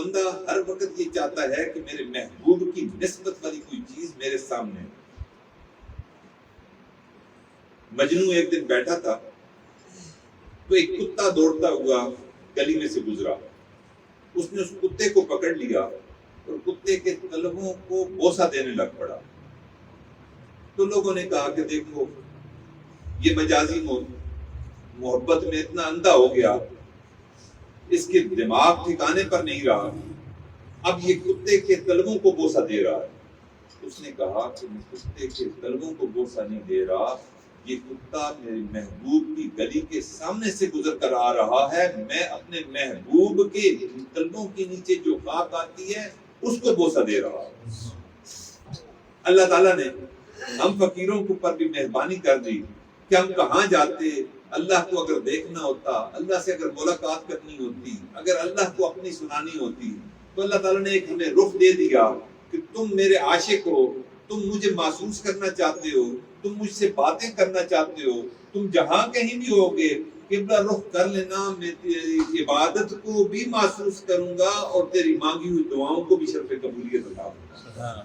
بندہ ہر وقت یہ چاہتا ہے کہ میرے محبوب کی نسبت والی کوئی چیز میرے سامنے. مجنوں ایک دن بیٹھا تھا تو ایک کتا دوڑتا ہوا گلی میں سے گزرا. اس نے اس کتے کو پکڑ لیا اور کتے کے قلبوں کو بوسہ دینے لگ پڑا. تو لوگوں نے کہا کہ دیکھو یہ مجازی محبت میں اتنا اندھا ہو گیا, اس کے دماغ ٹھکانے پر نہیں رہا, اب یہ کتے کے قلبوں کو بوسہ دے رہا ہے. اس نے کہا کہ میں کتے کے قلبوں کو بوسہ نہیں دے رہا, یہ کتا میرے محبوب کی گلی کے سامنے سے گزر کر آ رہا ہے, میں اپنے محبوب کے قلبوں کے نیچے جو خاک آتی ہے اس کو بوسہ دے رہا ہوں. اللہ تعالیٰ نے ہم فقیروں کے اوپر بھی مہربانی کر دی کہ ہم کہاں جاتے, اللہ کو اگر دیکھنا ہوتا, اللہ سے اگر ملاقات کرنی ہوتی, اگر اللہ کو اپنی سنانی ہوتی, تو اللہ تعالیٰ نے ایک ہمیں رخ دے دیا کہ تم میرے عاشق ہو, تم مجھے محسوس کرنا چاہتے ہو, تم مجھ سے باتیں کرنا چاہتے ہو, تم جہاں کہیں بھی ہوگے قبلہ رخ کر لینا, میں تیری عبادت کو بھی محسوس کروں گا اور تیری مانگی ہوئی دعاؤں کو بھی شرف قبولیت عطا کروں گا.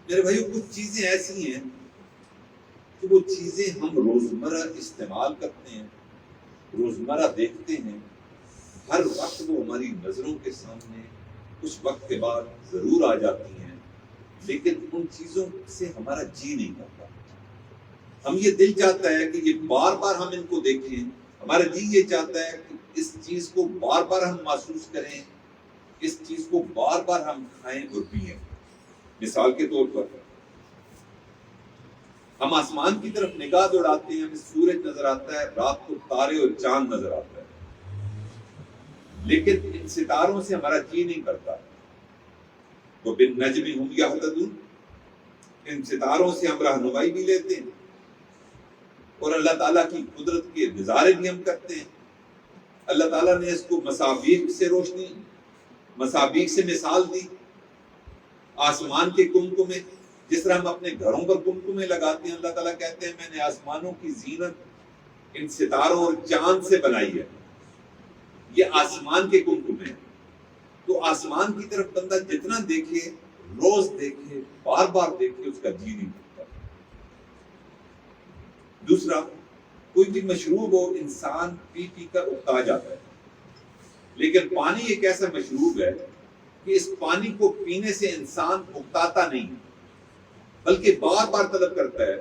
میرے بھائیو, کچھ چیزیں ایسی ہیں کہ وہ چیزیں ہم روزمرہ استعمال کرتے ہیں, روزمرہ دیکھتے ہیں, ہر وقت وہ ہماری نظروں کے سامنے کچھ وقت کے بعد ضرور آ جاتی ہیں, لیکن ان چیزوں سے ہمارا جی نہیں کرتا. ہم یہ دل چاہتا ہے کہ یہ بار بار ہم ان کو دیکھیں, ہمارا جی یہ چاہتا ہے کہ اس چیز کو بار بار ہم محسوس کریں, اس چیز کو بار بار ہم کھائیں اور پئیں. مثال کے طور پر ہم آسمان کی طرف نگاہ دوڑاتے ہیں, ہمیں سورج نظر آتا ہے, رات کو تارے اور چاند نظر آتا ہے, لیکن ان ستاروں سے ہمارا جی نہیں کرتا. وہ بالنجم ہم یہتدون, ان ستاروں سے ہم رہنمائی بھی لیتے ہیں اور اللہ تعالیٰ کی قدرت کے نظارے بھی ہم کرتے ہیں. اللہ تعالیٰ نے اس کو مصابیح سے روشنی, مصابیح سے مثال دی. آسمان کے کمکمے, جس طرح ہم اپنے گھروں پر کمکمے لگاتے ہیں, اللہ تعالیٰ کہتے ہیں میں نے آسمانوں کی زینت ان ستاروں اور چاند سے بنائی ہے. یہ آسمان کے کمکمے ہیں. تو آسمان کی طرف بندہ جتنا دیکھے, روز دیکھے, بار بار دیکھے, اس کا جی نہیں کرتا. دوسرا, کوئی بھی مشروب ہو, انسان پی پی کر اکتا جاتا ہے, لیکن پانی ایک ایسا مشروب ہے کہ اس پانی کو پینے سے انسان اکتاتا نہیں, بلکہ بار بار طلب کرتا ہے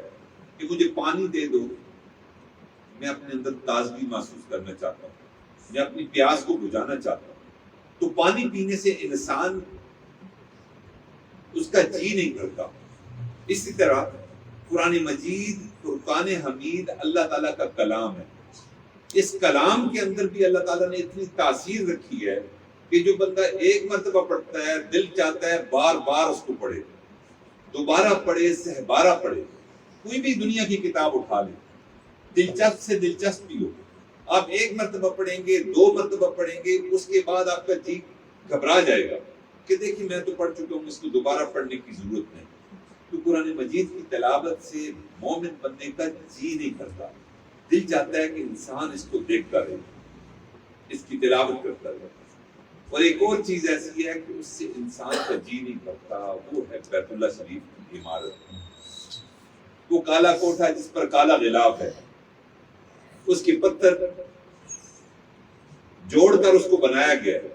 کہ مجھے پانی دے دو, میں اپنے اندر تازگی محسوس کرنا چاہتا ہوں, میں اپنی پیاس کو بجھانا چاہتا ہوں. تو پانی پینے سے انسان اس کا جی نہیں کرتا. اسی طرح قرآن مجید, فرقان حمید اللہ تعالیٰ کا کلام ہے. اس کلام کے اندر بھی اللہ تعالیٰ نے اتنی تاثیر رکھی ہے کہ جو بندہ ایک مرتبہ پڑھتا ہے, دل چاہتا ہے بار بار اس کو پڑھے, دوبارہ پڑھے, سہبارہ پڑھے. کوئی بھی دنیا کی کتاب اٹھا لے, دلچسپ سے دلچسپ بھی ہو, آپ ایک مرتبہ پڑھیں گے, دو مرتبہ پڑھیں گے, اس کے بعد آپ کا جی گھبرا جائے گا کہ دیکھیں میں تو پڑھ چکا ہوں, اس کو دوبارہ پڑھنے کی ضرورت نہیں. تو قرآن مجید کی تلاوت سے مومن بننے کا جی نہیں کرتا, دل چاہتا ہے کہ انسان اس کو دیکھتا رہے, اس کی تلاوت کرتا رہے. اور ایک اور چیز ایسی ہے کہ اس سے انسان کا جی نہیں کرتا, وہ ہے بیت اللہ شریف کی عمارت. وہ کالا کوٹھا جس پر کالا غلاف ہے, اس کے پتھر جوڑ کر اس کو بنایا گیا ہے.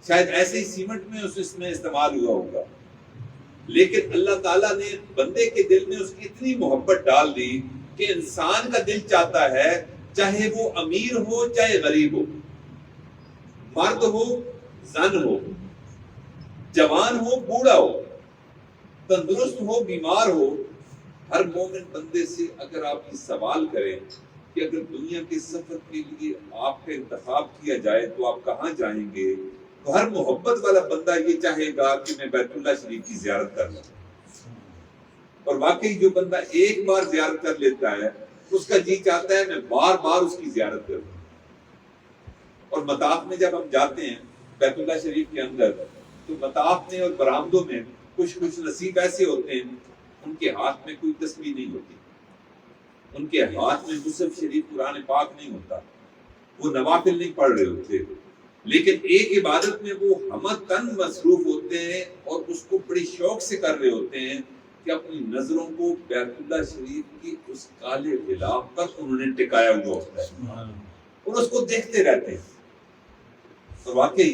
شاید ایسے ہی سیمنٹ میں اس میں استعمال ہوا ہوگا, لیکن اللہ تعالیٰ نے بندے کے دل میں اس کی اتنی محبت ڈال دی کہ انسان کا دل چاہتا ہے چاہے وہ امیر ہو چاہے غریب ہو, مرد ہو زن ہو, جوان ہو بوڑھا ہو, تندرست ہو بیمار ہو, ہر مومن بندے سے اگر آپ یہ سوال کریں کہ اگر دنیا کے سفر کے لیے آپ کا انتخاب کیا جائے تو آپ کہاں جائیں گے, تو ہر محبت والا بندہ یہ چاہے گا کہ میں بیت اللہ شریف کی زیارت کر لوں. اور واقعی جو بندہ ایک بار زیارت کر لیتا ہے اس کا جی چاہتا ہے میں بار بار اس کی زیارت کروں. اور مطاف میں جب ہم جاتے ہیں بیت اللہ شریف کے اندر, تو مطاف میں اور برآمدوں میں کچھ نصیب ایسے ہوتے ہیں ان کے ہاتھ میں کوئی تسبیح نہیں ہوتی, ان کے ہاتھ میں مصحف شریف قرآن پاک نہیں ہوتا، وہ نوافل نہیں پڑھ رہے ہوتے، لیکن ایک عبادت میں وہ ہمتن مصروف ہوتے ہیں اور اس کو بڑی شوق سے کر رہے ہوتے ہیں کہ اپنی نظروں کو بیت اللہ شریف کی اس کالے غلاف پر انہوں نے ٹکایا ہوا ہوتا ہے اور اس کو دیکھتے رہتے ہیں۔ اور واقعی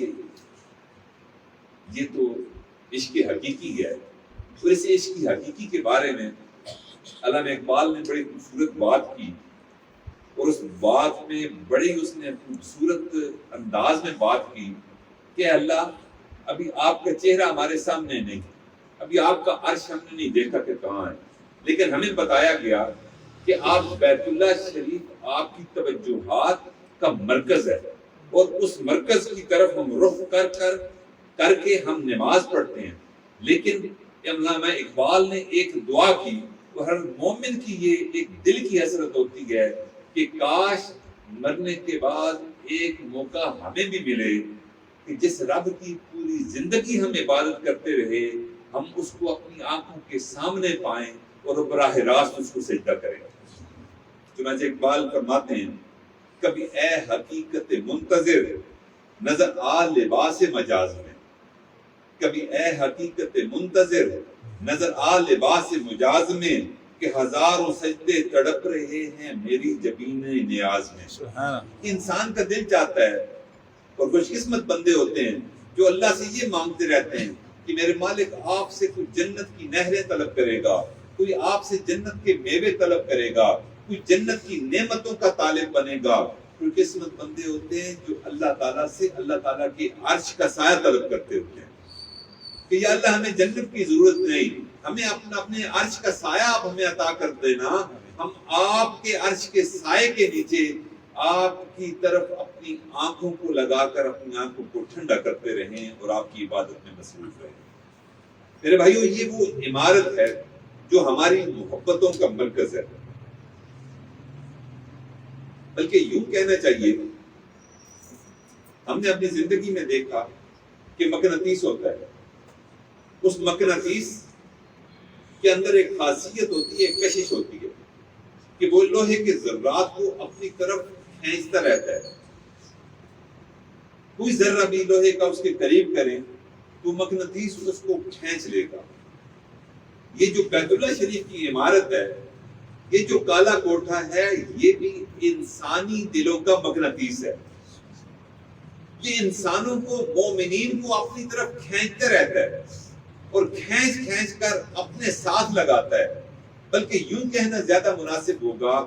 یہ تو عشق حقیقی ہے۔ اور اس عشق کی حقیقی کے بارے میں علامہ اقبال نے بڑی خوبصورت بات کی، اور اس بات میں بڑی اس نے خوبصورت انداز میں بات کی کہ اللہ ابھی آپ کا چہرہ ہمارے سامنے نہیں، ابھی آپ کا عرش ہم نے نہیں دیکھا کہ کہاں ہے، لیکن ہمیں بتایا گیا کہ آپ بیت اللہ شریف آپ کی توجہات کا مرکز ہے، اور اس مرکز کی طرف ہم رخ کر کے ہم نماز پڑھتے ہیں۔ لیکن علامہ اقبال نے ایک دعا کی، اور ہر مومن کی یہ ایک دل کی حسرت ہوتی ہے کہ کاش مرنے کے بعد ایک موقع ہمیں بھی ملے کہ جس رب کی پوری زندگی ہم عبادت کرتے رہے، ہم اس کو اپنی آنکھوں کے سامنے پائیں اور براہ راست اس کو سجدہ کریں۔ چنانچہ اقبال فرماتے ہیں، کبھی اے حقیقت منتظر نظر آ لباس مجاز میں، کبھی اے حقیقت منتظر نظر آ لباس مجاز میں، کہ ہزاروں سجدے تڑپ رہے ہیں میری جبین نیاز میں۔ انسان کا دل چاہتا ہے، اور خوش قسمت بندے ہوتے ہیں جو اللہ سے یہ مانگتے رہتے ہیں کہ میرے مالک آپ سے کوئی جنت کی نہریں طلب کرے گا، کوئی آپ سے جنت کے میوے طلب کرے گا، کوئی جنت کی نعمتوں کا طالب بنے گا۔ خوش قسمت بندے ہوتے ہیں جو اللہ تعالیٰ سے اللہ تعالیٰ کے عرش کا سایہ طلب کرتے ہوتے ہیں کہ یا اللہ ہمیں جنت کی ضرورت نہیں، ہمیں اپنے عرش کا سایہ آپ ہمیں عطا کر دینا، ہم آپ کے عرش کے سائے کے نیچے آپ کی طرف اپنی آنکھوں کو لگا کر اپنی آنکھوں کو ٹھنڈا کرتے رہیں اور آپ کی عبادت میں مصروف رہیں۔ میرے بھائیو، یہ وہ عمارت ہے جو ہماری محبتوں کا مرکز ہے، بلکہ یوں کہنا چاہیے ہم نے اپنی زندگی میں دیکھا کہ مقناطیس ہوتا ہے، اس مقناطیس کے اندر ایک خاصیت ہوتی ہے، ایک کشش ہوتی ہے کہ وہ لوہے کے ذرات کو اپنی طرف کھینچتا رہتا ہے۔ کوئی ذرہ بھی لوہے کا اس کے قریب کریں تو مقناطیس اس کو کھینچ لے گا۔ یہ جو بیت اللہ شریف کی عمارت ہے، یہ جو کالا کوٹھا ہے، یہ بھی انسانی دلوں کا مقناطیس ہے۔ یہ انسانوں کو، مومنین کو اپنی طرف کھینچتے رہتا ہے اور کھینچ کر اپنے ساتھ لگاتا ہے۔ بلکہ یوں کہنا زیادہ مناسب ہوگا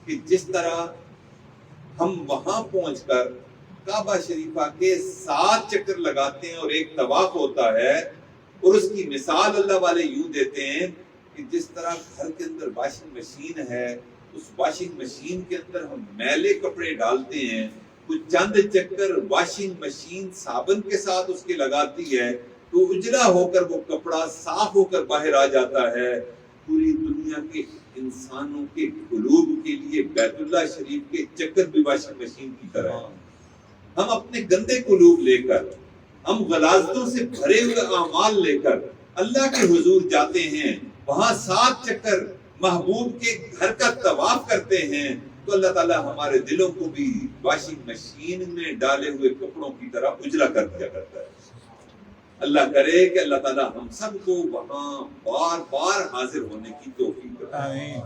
کہ جس طرح ہم وہاں پہنچ کر کعبہ شریفہ کے 7 چکر لگاتے ہیں اور ایک طواف ہوتا ہے، اور اس کی مثال اللہ والے یوں دیتے ہیں کہ جس طرح گھر کے اندر واشنگ مشین ہے، اس واشنگ مشین کے اندر ہم میلے کپڑے ڈالتے ہیں، کچھ چند چکر واشنگ مشین صابن کے ساتھ اس کے لگاتی ہے تو اجلا ہو کر وہ کپڑا صاف ہو کر باہر آ جاتا ہے۔ پوری دنیا کے انسانوں کے قلوب کے لیے بیت اللہ شریف کے چکر بھی واشنگ مشین کی طرح ہے۔ ہم اپنے گندے قلوب لے کر، ہم غلاظتوں سے بھرے ہوئے اعمال لے کر اللہ کے حضور جاتے ہیں، وہاں 7 چکر محبوب کے گھر کا طواف کرتے ہیں، تو اللہ تعالیٰ ہمارے دلوں کو بھی واشنگ مشین میں ڈالے ہوئے کپڑوں کی طرح اجلا کر دیا کرتا ہے۔ اللہ کرے کہ اللہ تعالیٰ ہم سب کو وہاں بار بار حاضر ہونے کی توفیق دے۔ آمین۔